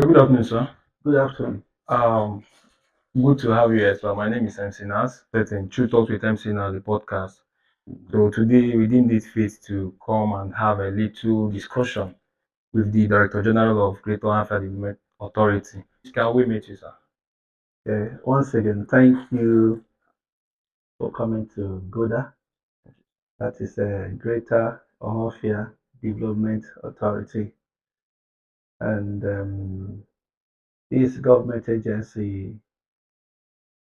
Good afternoon, sir. Good afternoon. Um, Good to have you here, sir. My name is MC Nas, in True Talks with MC Nas, the podcast. So today we deemed it fit to come and have a little discussion with the Director General of Greater Ohafia Development Authority. Can we meet you, sir? Once again, thank you for coming to GODA. That is a Greater Ohafia Development Authority. And this government agency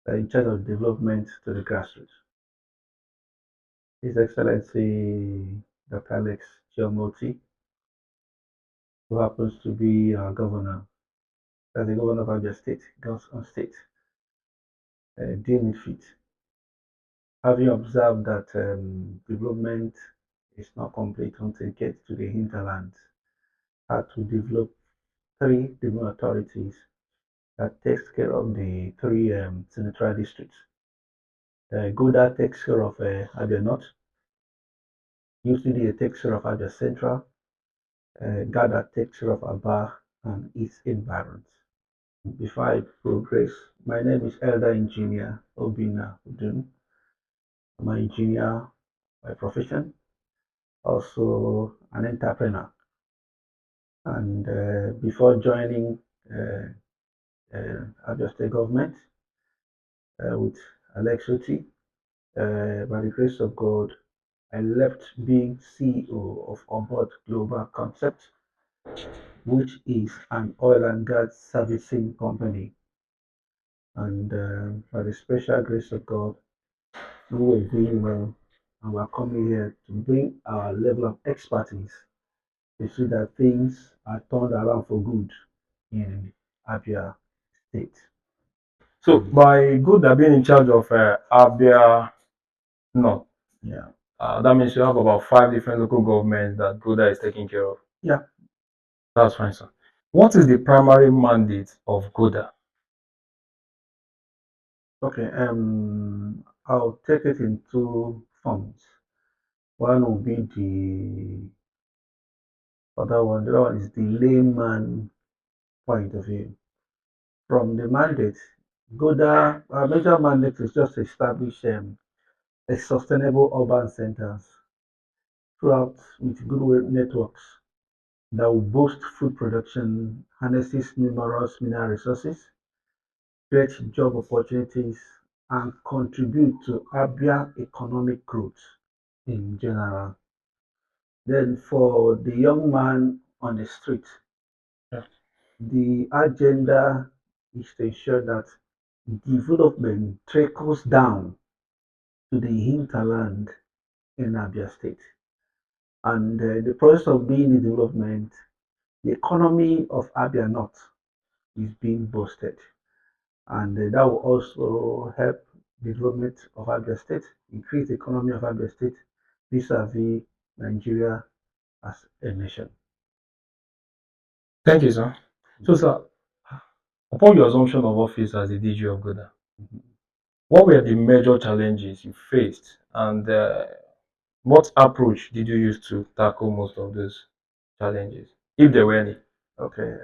in charge of development to the grassroots. His Excellency Dr. Alex Chiomoti, who happens to be our governor, as the governor of Abia State, Godson State, deemed fit. Having observed that development is not complete until it gets to the hinterland, had to develop three development authorities that takes care of the three senatorial districts. Goda takes care of Abia North, UCDA takes care of Abia Central, Gada takes care of Aba and its environs. Before I progress, my name is Elder Engineer Obina Udun. I'm an engineer by profession, also an entrepreneur. And before joining uh, Abia State government with Alex Oti, by the grace of God, I left being CEO of Onboard Global Concept, which is an oil and gas servicing company. And by the special grace of God, we were doing well, and we're coming here to bring our level of expertise to see that things are turned around for good in Abia State. So by good at being in charge of Abia North, Yeah. that means you have about five different local governments that GODA is taking care of. Yeah. That's fine, sir. What is the primary mandate of GODA? Okay. I'll take it in two forms. One will be the other one. The other one is the layman point of view. From the mandate, GODA, our major mandate is just to establish a sustainable urban centers throughout with good networks that will boost food production, harnesses numerous mineral resources, create job opportunities, and contribute to Abia economic growth in general. Then for the young man on the street, Yeah. the agenda is to ensure that development trickles down to the hinterland in Abia State. And the process of being in development, the economy of Abia North is being boosted. And that will also help the development of Abia State, increase the economy of Abia State vis-a-vis Nigeria as a nation. Thank you, sir. So, sir, upon your assumption of office as the DG of GODA, Mhm. what were the major challenges you faced, and what approach did you use to tackle most of those challenges, if there were any? Okay.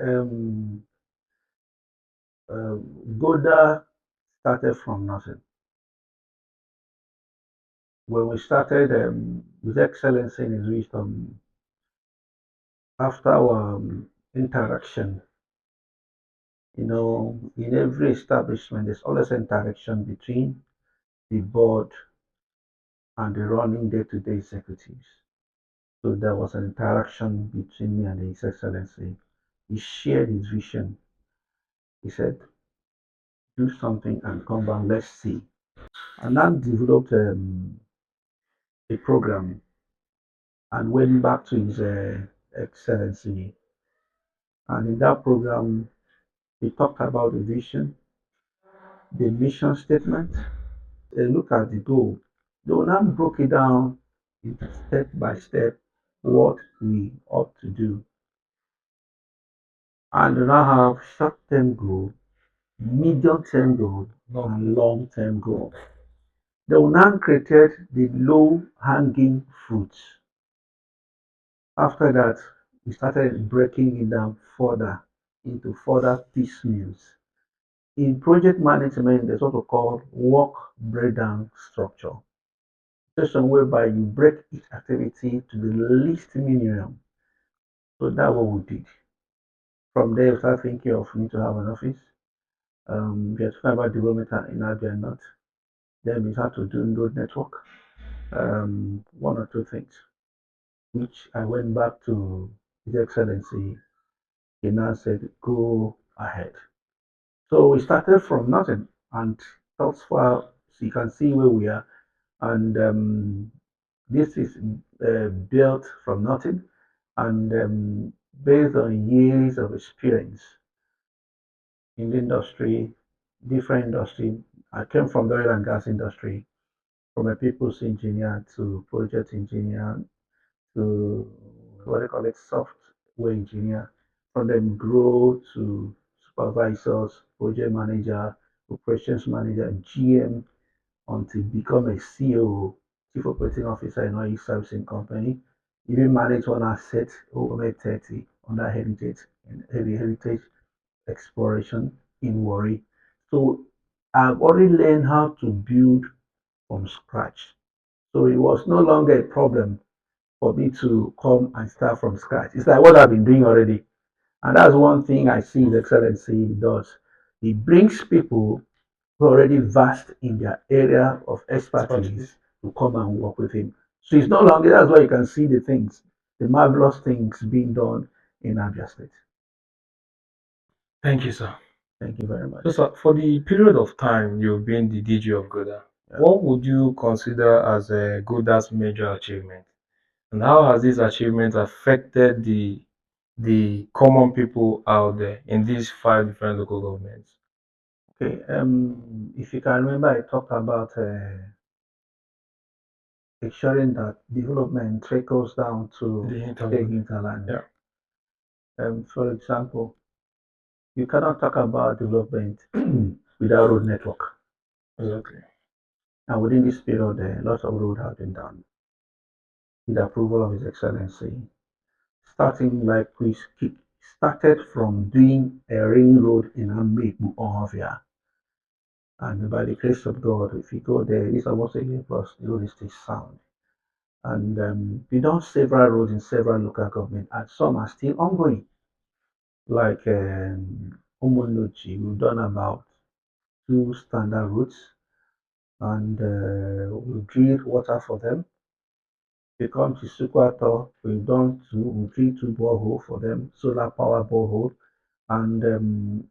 Goda started from nothing. When we started, His Excellency in His wisdom, after our interaction, in every establishment, there's always interaction between the board and the running day-to-day executives. So there was an interaction between me and His Excellency. He shared his vision. He said, do something and come back, let's see. And then developed a program and went back to His Excellency. And in that program, he talked about the vision, the mission statement, a look at the goal. They will now broke it down into step by step what we ought to do. And we now have short-term goal, medium-term goal, No. and long-term goal. They will now created the low-hanging fruits. After that, we started breaking it down further. into further piecemeals. In project management, there's what we call work breakdown structure, session whereby you break each activity to the least minimum. So that's what we did. From there, we start thinking of need to have an office. We are talking about development in Abia North. Then we start to do node network. One or two things, which I went back to His Excellency. He now said, go ahead. So we started from nothing, and thus far, so you can see where we are. And this is built from nothing, and based on years of experience in the industry, different industry. I came from the oil and gas industry, from a people's engineer to project engineer to what they call it, software engineer. From them grow to supervisors, project manager, operations manager, GM, until become a CEO, Chief Operating Officer in oil servicing company. Even manage one asset over 30 under heritage and heritage exploration in Warri. So I've already learned how to build from scratch. So it was no longer a problem for me to come and start from scratch. It's like what I've been doing already. And that's one thing I see His Excellency does. He brings people who are already vast in their area of expertise to come and work with him. So it's no longer, that's why you can see the things, the marvelous things being done in Abia State. Thank you, sir. Thank you very much. So, sir, for the period of time you've been the DG of Goda, Yeah. what would you consider as Goda's major achievement? And how has this achievement affected the common people out there in these five different local governments? Okay. If you can remember, I talked about ensuring that development trickles down to The the hinterland. hinterland. Yeah, For example, you cannot talk about development without road network. exactly. And within this period, lots of road have been done with the approval of His Excellency. Starting like we started from doing a ring road in Ambebu, Ohafia. And by the grace of God, if you go there, it's almost a year plus, the road is still sound. And we done several roads in several local government, and some are still ongoing. Like Umunuchi, we've done about two standard routes, and we drilled water for them. They come to Sukwato, we've done two, we drilled two borehole for them, solar power borehole. And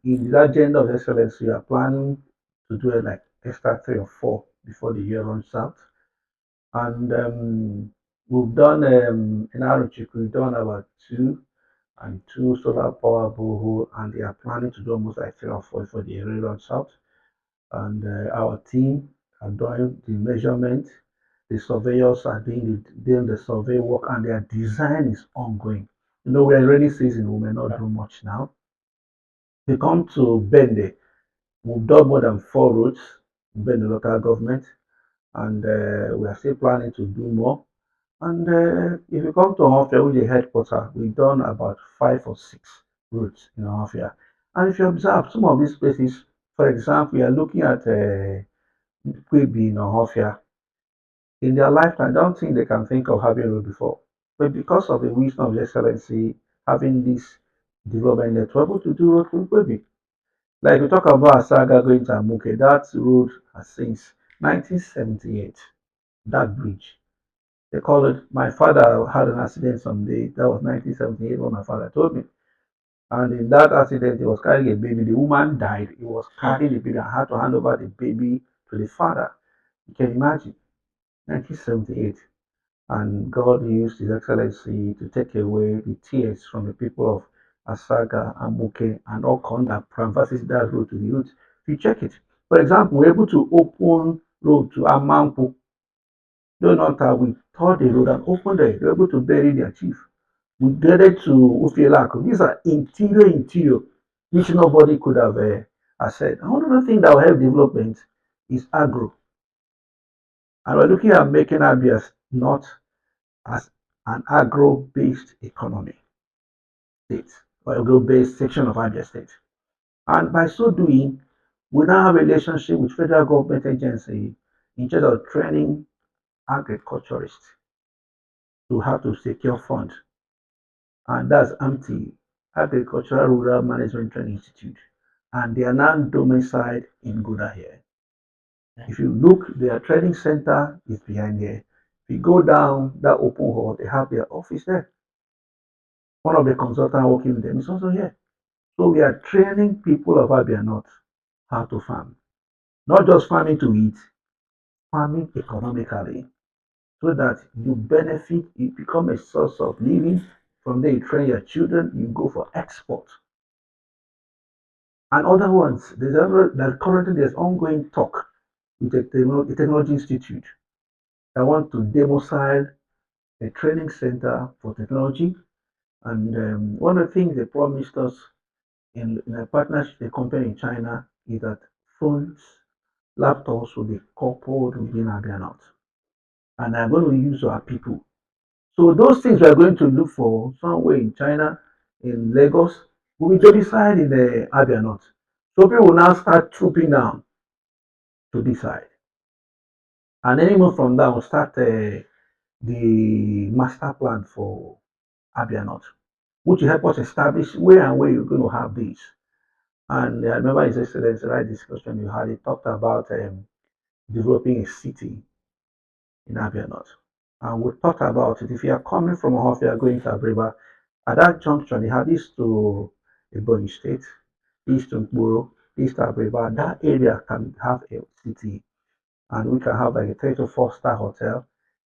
in the agenda of excellence, we are planning to do it like extra three or four before the year runs out. And we've done in Aruchik, we've done about two and two solar power borehole, and they are planning to do almost like three or four for the year runs out. And our team are doing the measurement. The surveyors are doing the survey work, and their design is ongoing. You know, we're in rainy season, we may not do much now. We come to Bende, we've done more than four routes in Bende local government, and we are still planning to do more. And if you come to Ohafia, which is the headquarters, we've done about five or six routes in Ohafia. And if you observe some of these places, for example, we are looking at Kwebi in Ohafia. In their lifetime, I don't think they can think of having road before. But because of the wisdom of the excellency, having this development, they're able to do road from Kwebi. Like we talk about Asaga going to Amuke, that road has since 1978, that bridge. They call it, my father had an accident someday, that was 1978 when my father told me. And in that accident, he was carrying a baby. The woman died. He was carrying the baby and had to hand over the baby to the father. You can imagine, 1978. And God used His Excellency to take away the tears from the people of Asaga, Amuke, and Okon that traverses that road to the youth. If you check it, for example, we're able to open road to Amanku. Though not how we tore the road and opened it, we were able to bury their chief. We get to Ufielako. These are interior, which nobody could have said. Another thing that will help development is agro. And we're looking at making Abia not as an agro-based economy state. oil-based section of Abia State. And by so doing, we now have a relationship with federal government agency in charge of training agriculturists to how to secure funds. And that's AMTI, Agricultural Rural Management Training Institute. And they are now domiciled in Ohafia. If you look, their training center is behind there. If you go down that open hall, they have their office there. One of the consultants working with them is also here. So we are training people of Abia North how to farm. Not just farming to eat, farming economically, so that you benefit, you become a source of living. From there, you train your children, you go for export. And other ones, currently there's ongoing talk with the Technology Institute that want to domicile a training center for technology. And one of the things they promised us in a partnership with a company in China is that phones, laptops will be coupled within Abia North. And are going to use our people. So those things we are going to look for somewhere in China, in Lagos, will be domiciled in the Abia North. So people will now start trooping down to this side. And anyone from that will start the master plan for Abia North, which will help us establish where and where you're going to have this. And I remember His Excellency, right discussion you had, he talked about developing a city in Abia North. And we talked about it. If you are coming from Ohafia going to Abriba, at that junction, you have this to Ebonyi State, east to Nkboro, east to Abriba. That area can have a city, and we can have like a 3 to 4 star hotel,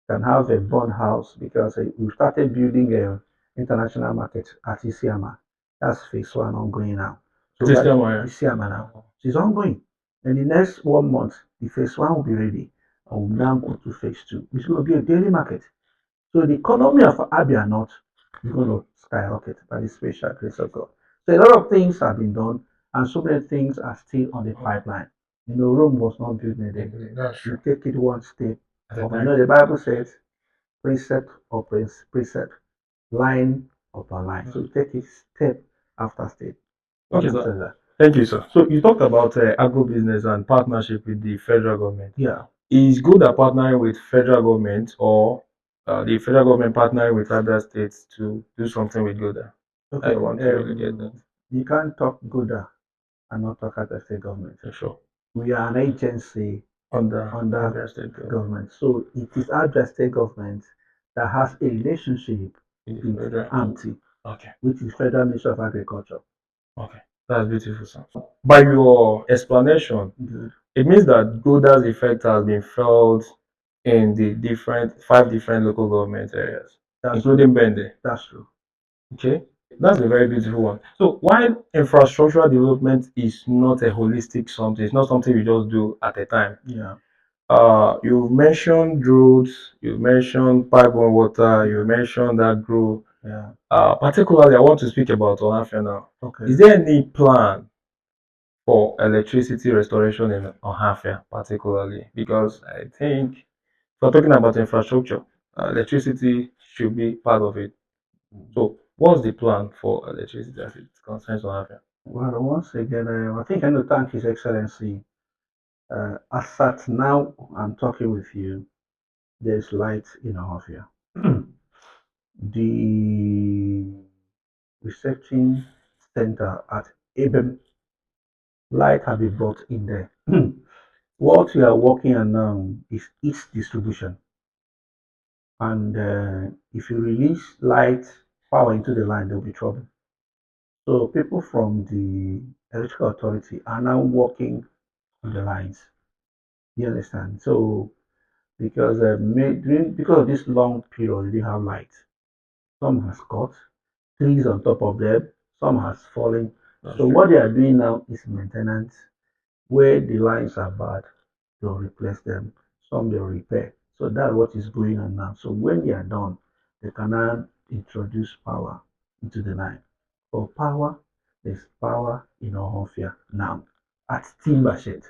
can have a bond house because we started building a international market at Isiama. That's phase one ongoing now. So It is that Kamaria. Isiama now. So it's ongoing. And the next 1 month, the phase one will be ready. And we'll now go to phase two. It's going to be a daily market. So the economy of Abia North is going to skyrocket by the special grace of God. So a lot of things have been done, and so many things are still on the pipeline. You know, Rome was not built in a day. That's You true. take it one step. At a You time. know, the Bible says precept or precept, line upon line. So you take it step after step. Okay, sir. Thank you, sir. So you talked about agro-business and partnership with the federal government. Yeah. Is good at partnering with federal government or the federal government partnering with other states to do something with Goda? Okay. I want to really get that. You can't talk Goda and not talk at the state government. For sure. We are an agency Under under state government. government. So it is Abia state government that has a relationship With with federal. AMTI, Okay. which is Federal Ministry of Agriculture. Okay. That's beautiful, sir. By your explanation, Good. it means that Goda's effect has been felt in the 5 different local government areas, That's including Bende. That's true. Okay, that's a very beautiful one. So while infrastructural development is not a holistic something, it's not something you just do at a time. Yeah. You've mentioned roads, you mentioned pipeline water, you mentioned that grow. Yeah. Particularly, I want to speak about Ohafia now. Okay. Is there any plan for electricity restoration in Ohafia, particularly? Because I think if we're talking about infrastructure, electricity should be part of it. So, what's the plan for electricity as it concerns Ohafia? Well, once again, I think I need to thank His Excellency. As at now, I'm talking with you. There's light in Ohafia. The reception center at Abem, light have been brought in there. What we are working on now is its distribution. And if you release light power into the line, there will be trouble. So people from the electrical authority are now working on the lines. You understand? So because because of this long period, they didn't have light. Some has cut, trees on top of them, some has fallen. So what they are doing now is maintenance. Where the lines are bad, they'll replace them. Some they'll repair. So that's what is going on now. So when they are done, they can now introduce power into the line. For power, there's power in Ohafia now at Timbershed.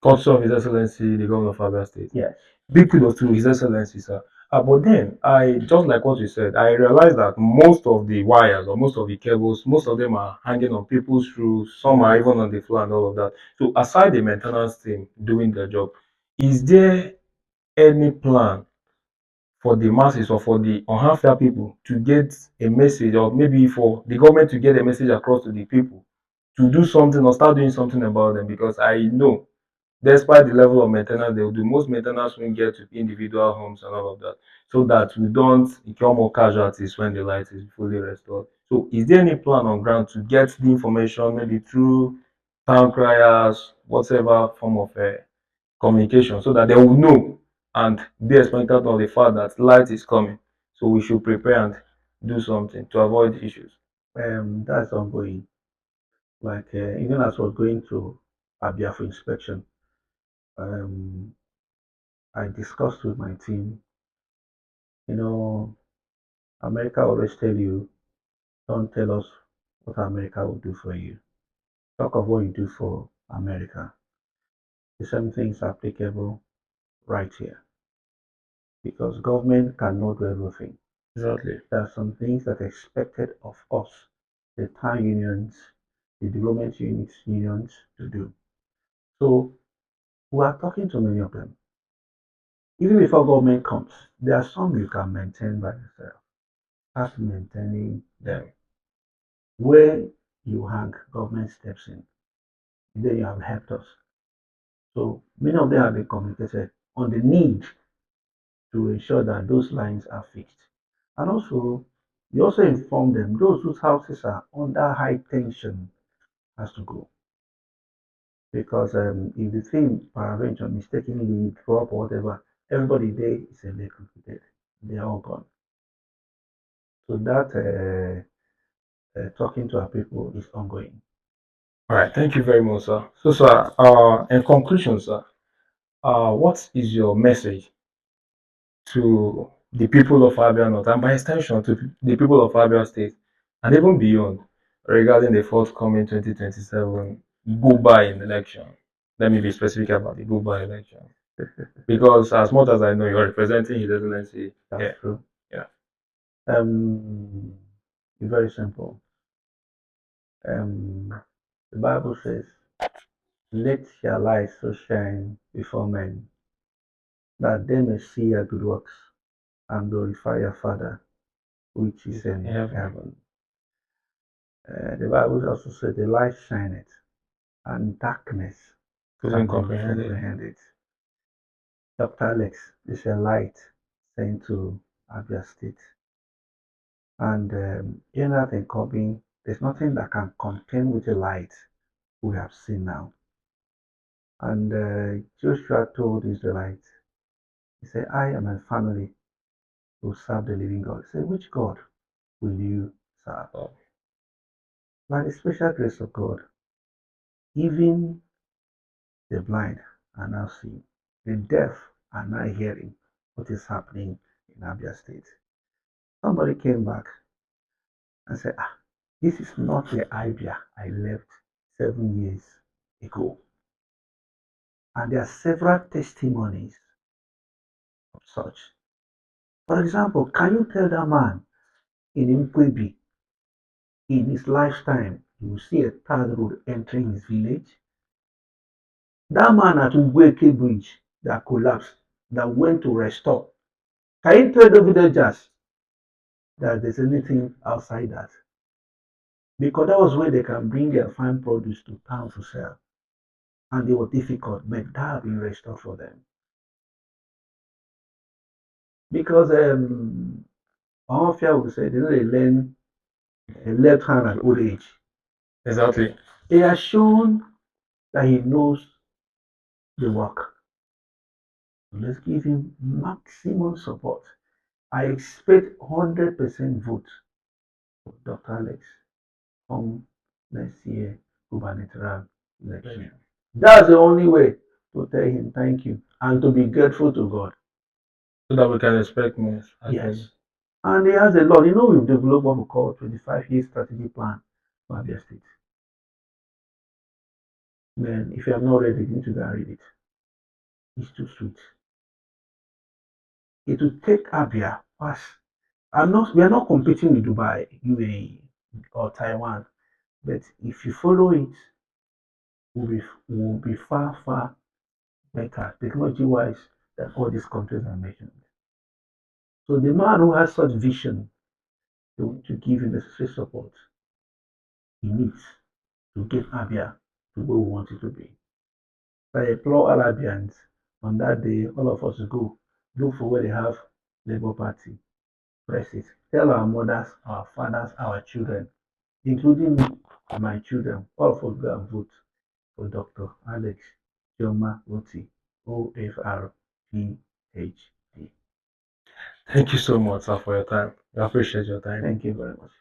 Also, His Excellency, the Governor of Abia State. Yes. Big kudos to His Excellency, sir. But then I just like what you said, I realized that most of the wires or most of the cables, most of them are hanging on people's roofs, some are even on the floor and all of that. So aside the maintenance team doing their job, is there any plan for the masses or for the Ohafia people to get a message, or maybe for the government to get a message across to the people to do something or start doing something about them? Because I know, despite the level of maintenance they will do, most maintenance won't get to individual homes and all of that, so that we don't incur more casualties when the light is fully restored. So is there any plan on ground to get the information, maybe through town criers, whatever form of communication, so that they will know and be expectant of the fact that light is coming, so we should prepare and do something to avoid issues? That's ongoing. Like even as we're going to Abia for inspection, um, I discussed with my team. You know, America always tell you, don't tell us what America will do for you. Talk of what you do for America. The same thing is applicable right here because government cannot do everything. Exactly. There are some things that are expected of us, the town unions, the development units, unions to do. So we are talking to many of them. Even before government comes, there are some you can maintain by yourself. Start maintaining them. Where you hang, government steps in. Then you have helped us. So many of them have been communicated on the need to ensure that those lines are fixed. And also, we also inform them those whose houses are under high tension has to go. Because if the thing peradventure mistakenly drop or whatever, everybody there is electrocuted. They are all gone. So that talking to our people is ongoing. All right, thank you very much, sir. So, sir, in conclusion, sir, what is your message to the people of Abia North, and by extension to the people of Abia State, and even beyond, regarding the forthcoming 2027 go-by election? Let me be specific about the go-by election, because as much as I know, you're representing His Excellency. That's Yeah, true. yeah. Um, very simple. The Bible says, "Let your light so shine before men, that they may see your good works and glorify your Father which is In in heaven, heaven." The Bible also says, "The light shineth, and darkness couldn't cannot comprehend it. comprehend it." Dr. Alex is a light sent to Abia State. And in that encoding, there's nothing that can contain with the light we have seen now. And Joshua told the Israelites, he said, "I and my family will serve the living God." He said, "Which God will you serve?" Oh, By the special grace of God, even the blind are now seeing, the deaf are now hearing what is happening in Abia State. Somebody came back and said, this is not the Abia I left 7 years ago. And there are several testimonies of such. For example, can you tell that man in Nkwebi, in his lifetime, you will see a third road entering his village? That man at Ugweke Bridge that collapsed, that went to restore. Can you tell the villagers that there's anything outside that? Because that was where they can bring their fine produce to town to sell. And they were difficult, but that have been restored for them. Because Ohafia will say they learn a left hand at old age. exactly. He has shown that he knows the work. Let's give him maximum support. I expect 100% vote for Dr. Alex come next year gubernatorial election. That's the only way to tell him thank you and to be grateful to God. So that we can expect more, actually. Yes. And he has a lot. We've developed what we call 25-year strategy plan for Abia State. Man, if you have not read it, you need to go and read it. It's too sweet. It will take Abia past. We are not competing with Dubai, UAE, or Taiwan, but if you follow it, will be far, far better technology-wise than all these countries I mentioned. So the man who has such vision to give him necessary support, he needs to get Abia to where we want it to be. So I implore all Abians on that day, all of us to go look for where they have Labour Party, press it. Tell our mothers, our fathers, our children, including me and my children, all of us go and vote for Dr. Alex Joma Oti, OFRPHD. Thank you so much, sir, for your time. I appreciate your time. Thank you very much.